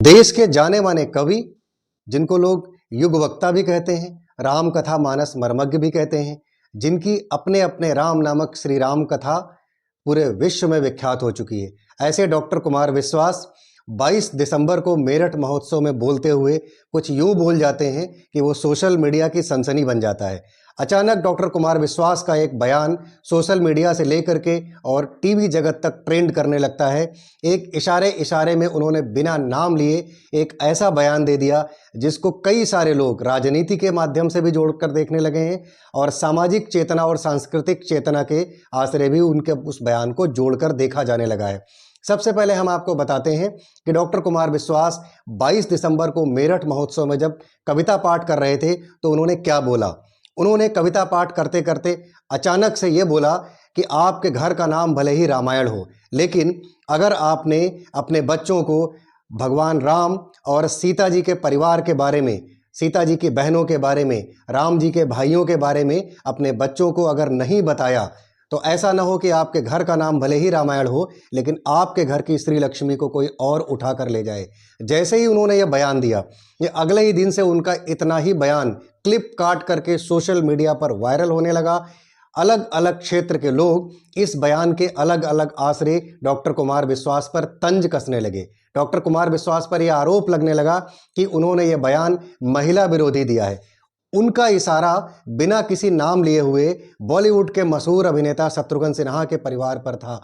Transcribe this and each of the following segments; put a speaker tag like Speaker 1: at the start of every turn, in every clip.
Speaker 1: देश के जाने माने कवि, जिनको लोग युग वक्ता भी कहते हैं, राम कथा मानस मर्मज्ञ भी कहते हैं, जिनकी अपने अपने राम नामक श्री राम कथा पूरे विश्व में विख्यात हो चुकी है, ऐसे डॉक्टर कुमार विश्वास 22 दिसंबर को मेरठ महोत्सव में बोलते हुए कुछ यूं बोल जाते हैं कि वो सोशल मीडिया की सनसनी बन जाता है। अचानक डॉक्टर कुमार विश्वास का एक बयान सोशल मीडिया से लेकर के और टीवी जगत तक ट्रेंड करने लगता है। एक इशारे इशारे में उन्होंने बिना नाम लिए एक ऐसा बयान दे दिया जिसको कई सारे लोग राजनीति के माध्यम से भी जोड़कर देखने लगे हैं और सामाजिक चेतना और सांस्कृतिक चेतना के आश्रय भी उनके उस बयान को जोड़कर देखा जाने लगा है। सबसे पहले हम आपको बताते हैं कि डॉक्टर कुमार विश्वास 22 दिसंबर को मेरठ महोत्सव में जब कविता पाठ कर रहे थे तो उन्होंने क्या बोला। उन्होंने कविता पाठ करते करते अचानक से ये बोला कि आपके घर का नाम भले ही रामायण हो, लेकिन अगर आपने अपने बच्चों को भगवान राम और सीता जी के परिवार के बारे में, सीता जी की बहनों के बारे में, राम जी के भाइयों के बारे में अपने बच्चों को अगर नहीं बताया तो ऐसा ना हो कि आपके घर का नाम भले ही रामायण हो लेकिन आपके घर की श्री लक्ष्मी को कोई और उठा कर ले जाए। जैसे ही उन्होंने ये बयान दिया, ये अगले ही दिन से उनका इतना ही बयान क्लिप काट करके सोशल मीडिया पर वायरल होने लगा। अलग अलग क्षेत्र के लोग इस बयान के अलग अलग आश्रय डॉक्टर कुमार विश्वास पर तंज कसने लगे। डॉक्टर कुमार विश्वास पर यह आरोप लगने लगा कि उन्होंने ये बयान महिला विरोधी दिया है। उनका इशारा बिना किसी नाम लिए हुए बॉलीवुड के मशहूर अभिनेता शत्रुघ्न सिन्हा के परिवार पर था।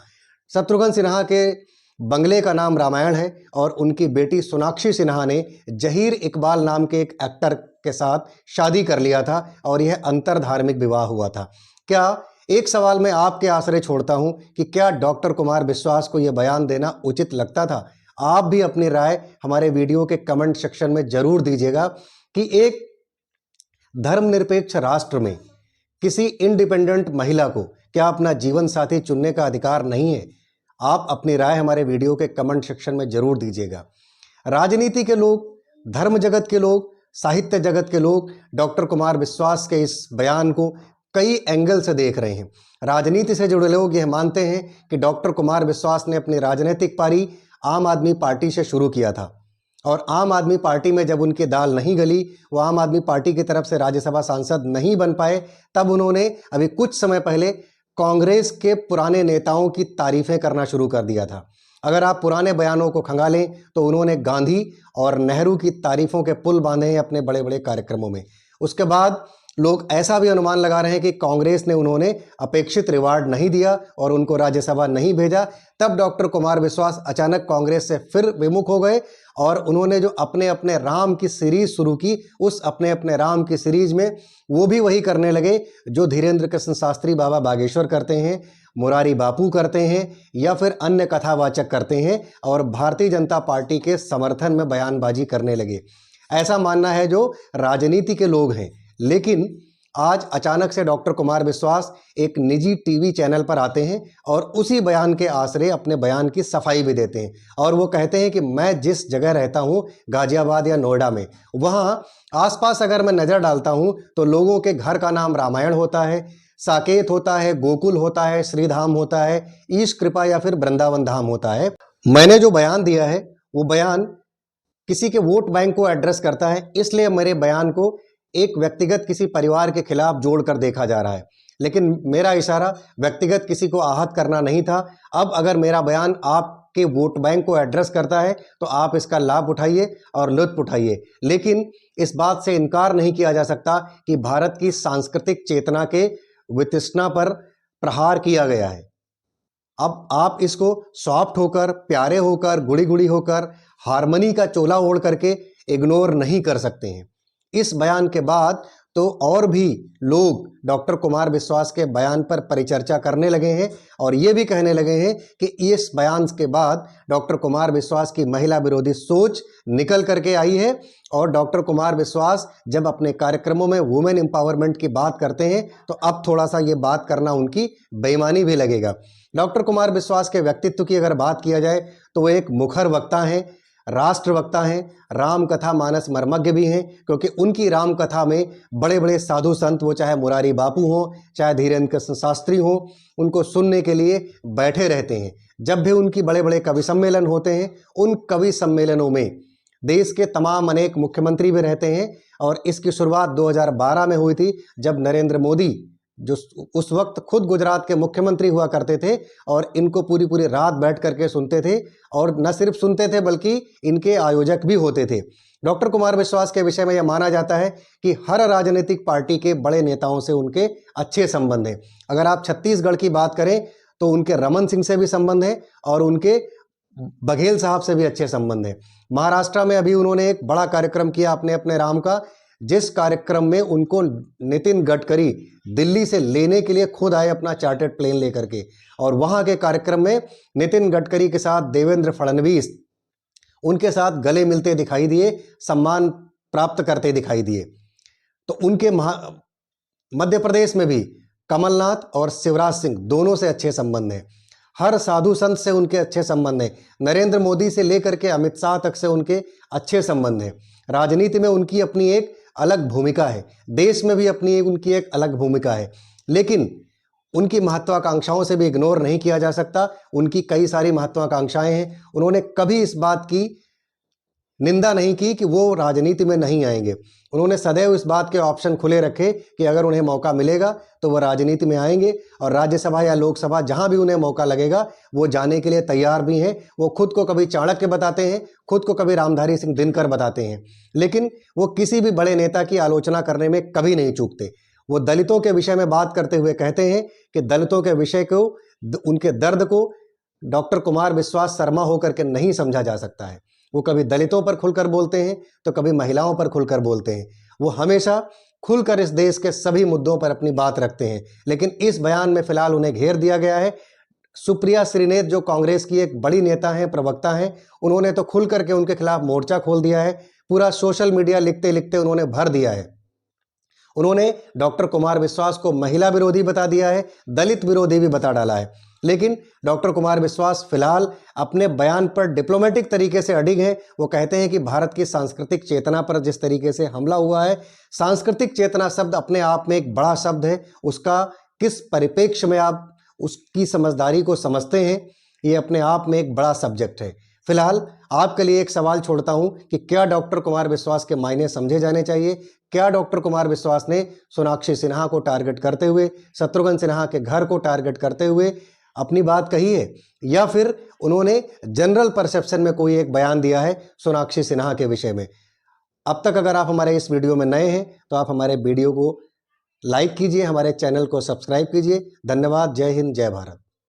Speaker 1: शत्रुघ्न सिन्हा के बंगले का नाम रामायण है और उनकी बेटी सोनाक्षी सिन्हा ने जहीर इकबाल नाम के एक एक्टर के साथ शादी कर लिया था और यह अंतर धार्मिक विवाह हुआ था। क्या एक सवाल मैं आपके आश्रय छोड़ता हूं कि क्या डॉक्टर कुमार विश्वास को यह बयान देना उचित लगता था? आप भी अपनी राय हमारे वीडियो के कमेंट सेक्शन में जरूर दीजिएगा कि एक धर्मनिरपेक्ष राष्ट्र में किसी इंडिपेंडेंट महिला को क्या अपना जीवन साथी चुनने का अधिकार नहीं है? आप अपनी राय हमारे वीडियो के कमेंट सेक्शन में जरूर दीजिएगा। राजनीति के लोग, धर्म जगत के लोग, साहित्य जगत के लोग डॉक्टर कुमार विश्वास के इस बयान को कई एंगल से देख रहे हैं। राजनीति से जुड़े लोग यह मानते हैं कि डॉक्टर कुमार विश्वास ने अपनी राजनीतिक पारी आम आदमी पार्टी से शुरू किया था और आम आदमी पार्टी में जब उनकी दाल नहीं गली, वो आम आदमी पार्टी की तरफ से राज्यसभा सांसद नहीं बन पाए, तब उन्होंने अभी कुछ समय पहले कांग्रेस के पुराने नेताओं की तारीफें करना शुरू कर दिया था। अगर आप पुराने बयानों को खंगालें तो उन्होंने गांधी और नेहरू की तारीफों के पुल बांधे हैं अपने बड़े बड़े कार्यक्रमों में। उसके बाद लोग ऐसा भी अनुमान लगा रहे हैं कि कांग्रेस ने उन्होंने अपेक्षित रिवार्ड नहीं दिया और उनको राज्यसभा नहीं भेजा। तब डॉक्टर कुमार विश्वास अचानक कांग्रेस से फिर विमुख हो गए और उन्होंने जो अपने अपने राम की सीरीज शुरू की, उस अपने अपने राम की सीरीज में वो भी वही करने लगे जो धीरेन्द्र कृष्ण शास्त्री बाबा बागेश्वर करते हैं, मुरारी बापू करते हैं या फिर अन्य कथावाचक करते हैं और भारतीय जनता पार्टी के समर्थन में बयानबाजी करने लगे। ऐसा मानना है जो राजनीति के लोग हैं। लेकिन आज अचानक से डॉक्टर कुमार विश्वास एक निजी टीवी चैनल पर आते हैं और उसी बयान के आश्रय अपने बयान की सफाई भी देते हैं और वो कहते हैं कि मैं जिस जगह रहता हूं, गाजियाबाद या नोएडा में, वहां आसपास अगर मैं नजर डालता हूं तो लोगों के घर का नाम रामायण होता है, साकेत होता है, गोकुल होता है, श्रीधाम होता है, ईश कृपा या फिर वृंदावन धाम होता है। मैंने जो बयान दिया है वो बयान किसी के वोट बैंक को एड्रेस करता है, इसलिए मेरे बयान को एक व्यक्तिगत किसी परिवार के खिलाफ जोड़कर देखा जा रहा है। लेकिन मेरा इशारा व्यक्तिगत किसी को आहत करना नहीं था। अब अगर मेरा बयान आपके वोट बैंक को एड्रेस करता है तो आप इसका लाभ उठाइए और लुत्फ उठाइए, लेकिन इस बात से इनकार नहीं किया जा सकता कि भारत की सांस्कृतिक चेतना के वितृष्णा पर प्रहार किया गया है। अब आप इसको सॉफ्ट होकर, प्यारे होकर, गुड़ी गुड़ी होकर, हारमनी का चोला ओढ़ करके इग्नोर नहीं कर सकते हैं। इस बयान के बाद तो और भी लोग डॉक्टर कुमार विश्वास के बयान पर परिचर्चा करने लगे हैं और ये भी कहने लगे हैं कि इस बयान के बाद डॉक्टर कुमार विश्वास की महिला विरोधी सोच निकल करके आई है और डॉक्टर कुमार विश्वास जब अपने कार्यक्रमों में वुमेन एम्पावरमेंट की बात करते हैं तो अब थोड़ा सा ये बात करना उनकी बेईमानी भी लगेगा। डॉक्टर कुमार विश्वास के व्यक्तित्व की अगर बात किया जाए तो वो एक मुखर वक्ता हैं, राष्ट्र वक्ता हैं, राम कथा मानस मर्मज्ञ भी हैं, क्योंकि उनकी राम कथा में बड़े बड़े साधु संत, वो चाहे मुरारी बापू हों, चाहे धीरेन्द्र कृष्ण शास्त्री हों, उनको सुनने के लिए बैठे रहते हैं। जब भी उनकी बड़े बड़े कवि सम्मेलन होते हैं, उन कवि सम्मेलनों में देश के तमाम अनेक मुख्यमंत्री भी रहते हैं और इसकी शुरुआत 2012 में हुई थी, जब नरेंद्र मोदी जो उस वक्त खुद गुजरात के मुख्यमंत्री हुआ करते थे और इनको पूरी पूरी रात बैठ करके सुनते थे, और न सिर्फ सुनते थे बल्कि इनके आयोजक भी होते थे। डॉक्टर कुमार विश्वास के विषय में यह माना जाता है कि हर राजनीतिक पार्टी के बड़े नेताओं से उनके अच्छे संबंध हैं। अगर आप छत्तीसगढ़ की बात करें तो उनके रमन सिंह से भी संबंध है और उनके बघेल साहब से भी अच्छे संबंध हैं। महाराष्ट्र में अभी उन्होंने एक बड़ा कार्यक्रम किया अपने अपने राम का, जिस कार्यक्रम में उनको नितिन गडकरी दिल्ली से लेने के लिए खुद आए अपना चार्टर्ड प्लेन लेकर के, और वहां के कार्यक्रम में नितिन गडकरी के साथ देवेंद्र फडणवीस उनके साथ गले मिलते दिखाई दिए, सम्मान प्राप्त करते दिखाई दिए। तो उनके मध्य प्रदेश में भी कमलनाथ और शिवराज सिंह दोनों से अच्छे संबंध हैं। हर साधु संत से उनके अच्छे संबंध हैं। नरेंद्र मोदी से लेकर के अमित शाह तक से उनके अच्छे संबंध हैं। राजनीति में उनकी अपनी एक अलग भूमिका है, देश में भी अपनी उनकी एक अलग भूमिका है, लेकिन उनकी महत्वाकांक्षाओं से भी इग्नोर नहीं किया जा सकता। उनकी कई सारी महत्वाकांक्षाएं हैं। उन्होंने कभी इस बात की निंदा नहीं की कि वो राजनीति में नहीं आएंगे। उन्होंने सदैव इस बात के ऑप्शन खुले रखे कि अगर उन्हें मौका मिलेगा तो वो राजनीति में आएंगे, और राज्यसभा या लोकसभा जहां भी उन्हें मौका लगेगा वो जाने के लिए तैयार भी हैं। वो खुद को कभी चाणक्य बताते हैं, खुद को कभी रामधारी सिंह दिनकर बताते हैं, लेकिन वो किसी भी बड़े नेता की आलोचना करने में कभी नहीं चूकते। वो दलितों के विषय में बात करते हुए कहते हैं कि दलितों के विषय को, उनके दर्द को डॉक्टर कुमार विश्वास शर्मा होकर के नहीं समझा जा सकता है। वो कभी दलितों पर खुलकर बोलते हैं तो कभी महिलाओं पर खुलकर बोलते हैं। वो हमेशा खुलकर इस देश के सभी मुद्दों पर अपनी बात रखते हैं, लेकिन इस बयान में फिलहाल उन्हें घेर दिया गया है। सुप्रिया श्रीनेत जो कांग्रेस की एक बड़ी नेता हैं, प्रवक्ता हैं, उन्होंने तो खुल करके उनके खिलाफ मोर्चा खोल दिया है। पूरा सोशल मीडिया लिखते लिखते उन्होंने भर दिया है। उन्होंने डॉक्टर कुमार विश्वास को महिला विरोधी बता दिया है, दलित विरोधी भी बता डाला है। लेकिन डॉक्टर कुमार विश्वास फिलहाल अपने बयान पर डिप्लोमेटिक तरीके से अडिग हैं। वो कहते हैं कि भारत की सांस्कृतिक चेतना पर जिस तरीके से हमला हुआ है, सांस्कृतिक चेतना शब्द अपने आप में एक बड़ा शब्द है, उसका किस परिप्रेक्ष्य में आप उसकी समझदारी को समझते हैं, ये अपने आप में एक बड़ा सब्जेक्ट है। फिलहाल आपके लिए एक सवाल छोड़ता हूं कि क्या डॉक्टर कुमार विश्वास के मायने समझे जाने चाहिए? क्या डॉक्टर कुमार विश्वास ने सोनाक्षी सिन्हा को टारगेट करते हुए, शत्रुघ्न सिन्हा के घर को टारगेट करते हुए अपनी बात कही है, या फिर उन्होंने जनरल परसेप्शन में कोई एक बयान दिया है सोनाक्षी सिन्हा के विषय में? अब तक अगर आप हमारे इस वीडियो में नए हैं तो आप हमारे वीडियो को लाइक कीजिए, हमारे चैनल को सब्सक्राइब कीजिए। धन्यवाद। जय हिंद, जय भारत।